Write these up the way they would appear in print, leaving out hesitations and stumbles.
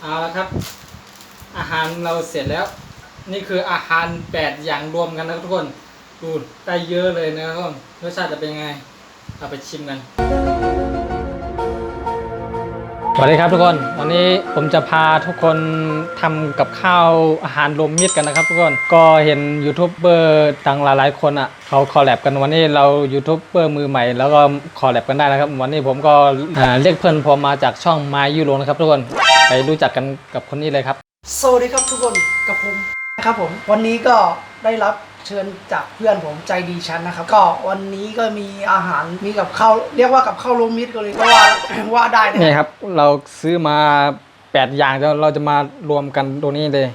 เอาละครับอาหารเราเสร็จแล้วนี่คืออาหาร8อย่างรวมกันนะครับทุกคนดูได้เยอะเลยนะครับรสชาติจะเป็นยังไงเอาไปชิมกันสวัสดีครับทุกคนวันนี้ผมจะพาทุกคนทำกับข้าวอาหารรวมมิตรกันนะครับทุกคนก็เห็นยูทูบเบอร์ต่างหลายๆคนอ่ะเขาคอลแลบกันวันนี้เรายูทูบเบอร์มือใหม่แล้วก็คอลแลบกันได้นะครับวันนี้ผมก็เรียกเพื่อนผมมาจากช่องมายูโรนะครับทุกคนไปรู้จักกันกับคนนี้เลยครับสวัสดีครับทุกคนกับผมนะครับผมวันนี้ก็ได้รับเชิญจากเพื่อนผมใจดีชั้นนะครับก็วันนี้ก็มีอาหารมีกับข้าวเรียกว่ากับข้าวรวมมิตรก็เลยก็ว่าได้นะนี่ครับเราซื้อมา8อย่างเราจะมารวมกันตรงนี้เลย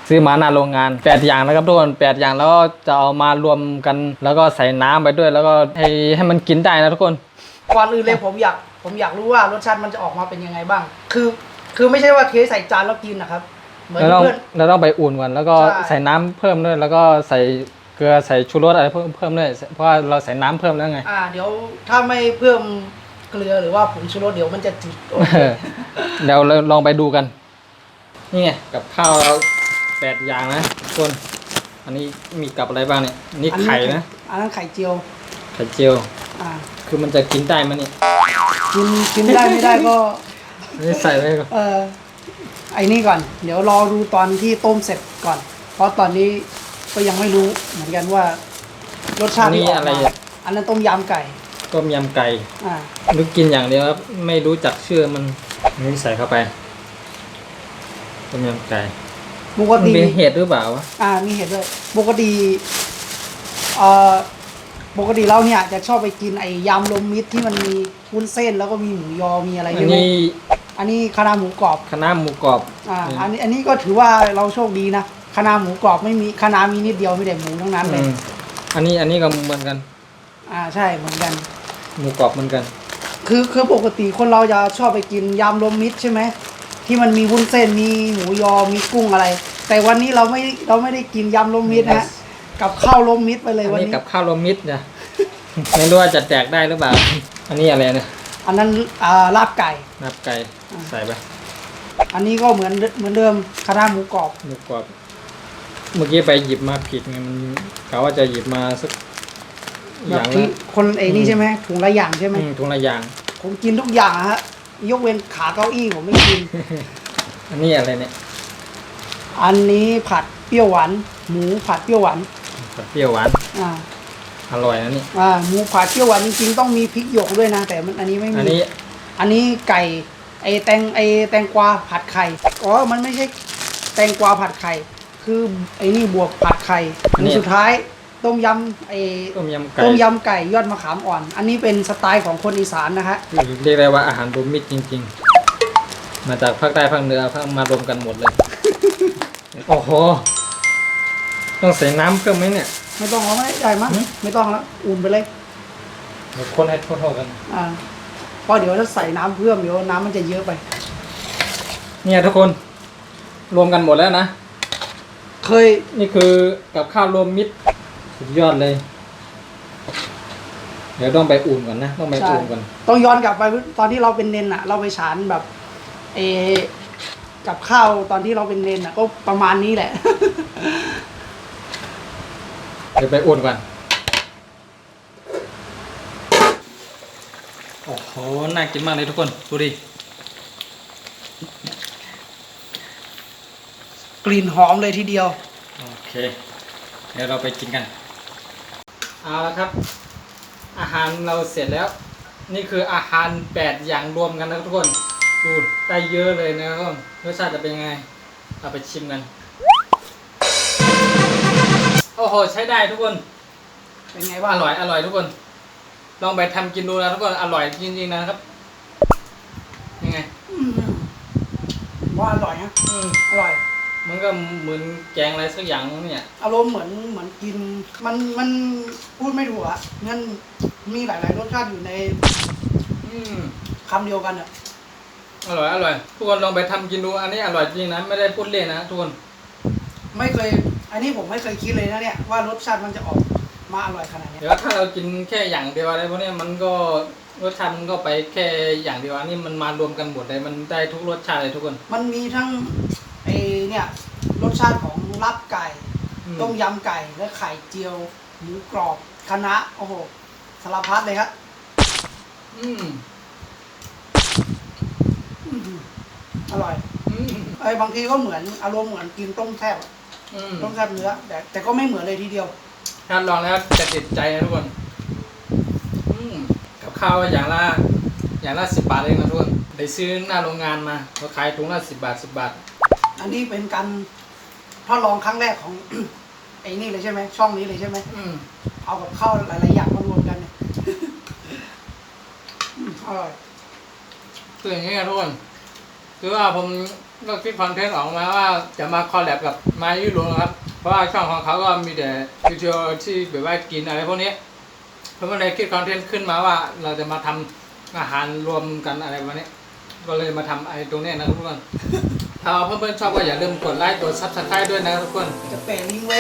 ซื้อมาหน้าโรงงาน8อย่างนะครับทุกคน8อย่างแล้วก็จะเอามารวมกันแล้วก็ใส่น้ำไปด้วยแล้วก็ให้มันกินได้นะทุกคนก่อนอื่นเลยผมอยากรู้ว่ารสชาติมันจะออกมาเป็นยังไงบ้างคือไม่ใช่ว่าเทใส่จานแล้วกินนะครับเหมือนเพื่อนเราต้องไปอุ่นก่อนแล้วก็ใส่น้ำเพิ่มด้วยแล้วก็ใส่เกลือใส่ชูรสอะไรเพิ่มด้วยเพราะว่าเราใส่น้ำเพิ่มแล้วไงเดี๋ยวถ้าไม่เพิ่มเกลือหรือว่าผงชูรสเดี๋ยวมันจะจืดเดี๋ยวเราลองไปดูกันนี่ไงกับข้าวเรา8อย่างนะทุกคนอันนี้มีกับอะไรบ้างเนี่ยนี่ไข่นะอันนั้นไข่เจียวคือมันจะกินได้มั้ยเนี่ยกินได้ไม่ได้ก็นี่ใส่ไว้ก่อนไอ้นี่ก่อนเดี๋ยวรอดูตอนที่ต้มเสร็จก่อนเพราะตอนนี้ก็ยังไม่รู้เหมือนกันว่ารสชาตินี่อะไรอันนั้นต้มยำไก่ต้มยำไก่รู้กินอย่างเดียวครับไม่รู้จักชื่อมันนี่ใส่เข้าไปต้มยำไก่ปกติมีเห็ดหรือเปล่าวะมีเห็ดด้วยปกติเราเนี่ยจะชอบไปกินไอ้ยำรวมมิตรที่มันมีวุ้นเส้นแล้วก็มีหมูยอมีอะไรด้วยอันนี้คะน้าหมูกรอบคะน้าหมูกรอบอันนี้ก็ถือว่าเราโชคดีนะคะน้าหมูกรอบไม่มีคะน้ามีนิดเดียวไม่ได้หมูทั้งนั้นเลยอันนี้ก็เหมือนกันใช่เหมือนกันหมูกรอบเหมือนกันคือปกติคนเราจะชอบไปกินยำรวมมิตรใช่ไหมที่มันมีวุ้นเส้นมีหมูยอมีกุ้งอะไรแต่วันนี้เราไม่ได้กินยำรวมมิตรนะกับข้าวรวมมิตรไปเลยวันนี้กับข้าวรวมมิตรนะไม่รู้ว่าจะแตกได้หรือเปล่าอันนี้อะไรนะอันนั้นลาบไก่ใส่ไปอันนี้ก็เหมือนเดิมคะน้าหมูกรอบเมื่อกี้ไปหยิบมาผิดไงมันกะว่าจะหยิบมาสักอย่างละคนนี่ใช่ไหมถุงละอย่างใช่ไหมถุงละอย่างผมกินทุกอย่างฮะยกเว้นขาเก้าอี้ผมไม่กินอันนี้อะไรเนี่ยอันนี้ผัดเปรี้ยวหวานหมูผัดเปรี้ยวหวานอร่อยนะนี่หมูผัดเปรี้ยวหวานจริงๆต้องมีพริกหยวกด้วยนะแต่มันอันนี้ไม่มีอันนี้ไก่แตงกวาผัดไข่มันไม่ใช่แตงกวาผัดไข่คือนี่บวกผัดไข่อันสุดท้ายต้มยำไก่ยอดมะขามอ่อนอันนี้เป็นสไตล์ของคนอีสานนะฮะเรียกได้ว่าอาหารรวมมิตรจริงๆมาจากภาคใต้ภาคเหนือมารวมกันหมดเลยโอ้โหต้องใส่น้ำเพิ่มไหมเนี่ยไม่ต้องแล้วไม่ใหญ่มั้งไม่ต้องแล้วอุ่นไปเลยคนให้เท่ากันเพราะเดี๋ยวถ้าใส่น้ำเพิ่มเดี๋ยวน้ำมันจะเยอะไปเนี่ยทุกคนรวมกันหมดแล้วนะนี่คือกับข้าวรวมมิตรสุดยอดเลยเดี๋ยวต้องไปอุ่นก่อนนะต้องไปอุ่นก่อนต้องย้อนกลับไปตอนที่เราเป็นเนนเราไปฉานแบบกับข้าวตอนที่เราเป็นเนนก็ประมาณนี้แหละเดี๋ยวไปอุ่นก่อนโอ้โหน่ากินมากเลยทุกคนดูดิกลิ่นหอมเลยทีเดียวโอเคเดี๋ยวเราไปกินกันเอาละครับอาหารเราเสร็จแล้วนี่คืออาหาร8อย่างรวมกันนะทุกคนดูได้เยอะเลยนะครับรสชาติจะเป็นยังไงเอาไปชิมกันโอ้โหใช้ได้ทุกคนเป็นไงบ้างอร่อยทุกคนลองไปทำกินดูนะทุกคนอร่อยจริงๆนะครับยังไงว่าอร่อยนะอร่อยมันก็เหมือนแกงอะไรสักอย่างเนี่ยอารมณ์เหมือนกินมันพูดไม่ถูกอ่ะงั้นมีหลายรสชาติอยู่ในคำเดียวกันอ่ะอร่อยทุกคนลองไปทำกินดูอันนี้อร่อยจริงนะไม่ได้พูดเล่นนะทุกคนไม่เคยอันนี้ผมไม่เคยคิดเลยนะเนี่ยว่ารสชาติมันจะออกมาอร่อยขนาดนี้เดี๋ยวถ้าเรากินแค่อย่างเดียวอะไรพวกนี้มันก็ รสชาติมันก็ไปแค่อย่างเดียวอันนี้มันมารวมกันหมดเลยมันได้ทุกรสชาติเลยทุกคน มันมีทั้งไอเนี่ยรสชาติของลาบไก่ ต้มยำไก่และไข่เจียวหมูกรอบคะน้าโอ้โหสารพัดเลยครับ อืม อร่อย อืม ไอ้บางทีก็เหมือนอารมณ์เหมือนกินต้มแซ่บอะ อืม ต้มแซ่บเนื้อแต่ก็ไม่เหมือนเลยทีเดียว ถ้าลองแล้วจะติดใจนะทุกคนกับข้าวอย่างละ10 บาทเองนะทุกคนไปซื้อหน้าโรงงานมาเขาขายถุงละ10 บาท10 บาท อันนี้เป็นการทดลองครั้งแรกของ ไอ้นี่เลยใช่ไหมช่องนี้เลยใช่ไหม เอากับข้าวหลายๆอย่างมารวมกันเนี่ย อร่อย คืออย่างนี้นะทุกคนคือว่าผมก็คิดคอนเทนต์ออกมาว่าจะมาคอลแลบกับมายุโรนะครับเพราะว่าช่องของเขาก็มีแต่วิดีโอที่แบบว่ากินอะไรพวกนี้ผมก็เลยคิดคอนเทนต์ขึ้นมาว่าเราจะมาทำอาหารรวมกันอะไรวันนี้ ก็เลยมาทำไอ้ตรงนี้นะครับทุกคน ถ้าเพื่อนๆชอบก็อย่าลืมกดไลค์กด Subscribe ด้วยนะครับทุกคน จะแปะลิงก์ไว้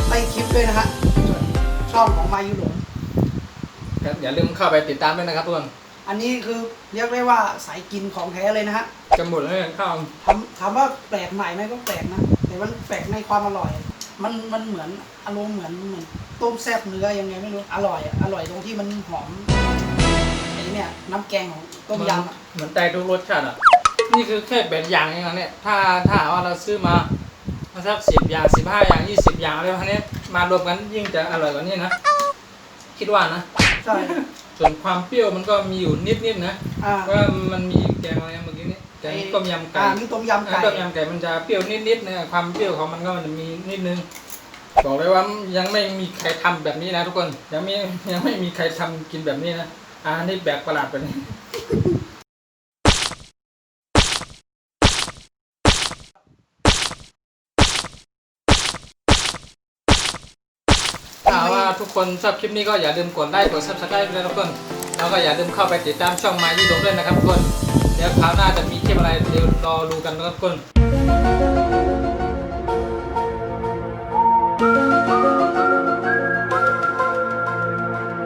ใต้คลิปด้วยนะฮะส่วนช่องของมายุหลง ครับอย่าลืมเข้าไปติดตามด้วยนะครับทุกคน อันนี้คือเรียกได้ว่าสายกินของแท้เลยนะฮะ จะหมดแล้วเนี่ยข้าว ถามว่าแปลกใหม่ไหมก็แปลกนะ แต่มันแปลกในความอร่อย มันเหมือนอารมณ์เหมือนต้มแซ่บเนื้อยังไงไม่รู้ อร่อยอะอร่อยตรงที่มันหอมไอ้เนี่ยน้ำแกงของต้มยำอะ เหมือนได้ทุกรสชาติอ่ะ นี่คือแค่แบบอย่างเองนะเนี่ย ถ้าหากว่าเราซื้อมาสัก10 อย่าง15 อย่าง20 อย่างอะไรพวกนี้มารวมกันยิ่งจะอร่อยกว่านี้นะ คิดว่านะ ใช่ ส่วนความเปรี้ยวมันก็มีอยู่นิดๆนะ อ่า ว่ามันมีแกงอะไรเมื่อกี้นี้แกงต้มยำไก่ นี่ต้มยำไก่ ต้มยำไก่มันจะเปรี้ยวนิดๆนะความเปรี้ยวของมันก็มันจะมีนิดนึงบอกเลยว่ายังไม่มีใครทำแบบนี้นะทุกคนยังไม่มีใครทำกินแบบนี้นะอันนี้แปลกประหลาดไปนี่ถ้าว่าทุกคนชอบคลิปนี้ก็อย่าลืมกดไลค์กด Subscribe ด้วยนะทุกคนแล้วก็อย่าลืมเข้าไปติดตามช่องมายี่หลงด้วยนะครับทุกคนเดี๋ยวคราวหน้าจะมีคลิปอะไรเดี๋ยวรอดูกันนะครับทุกคน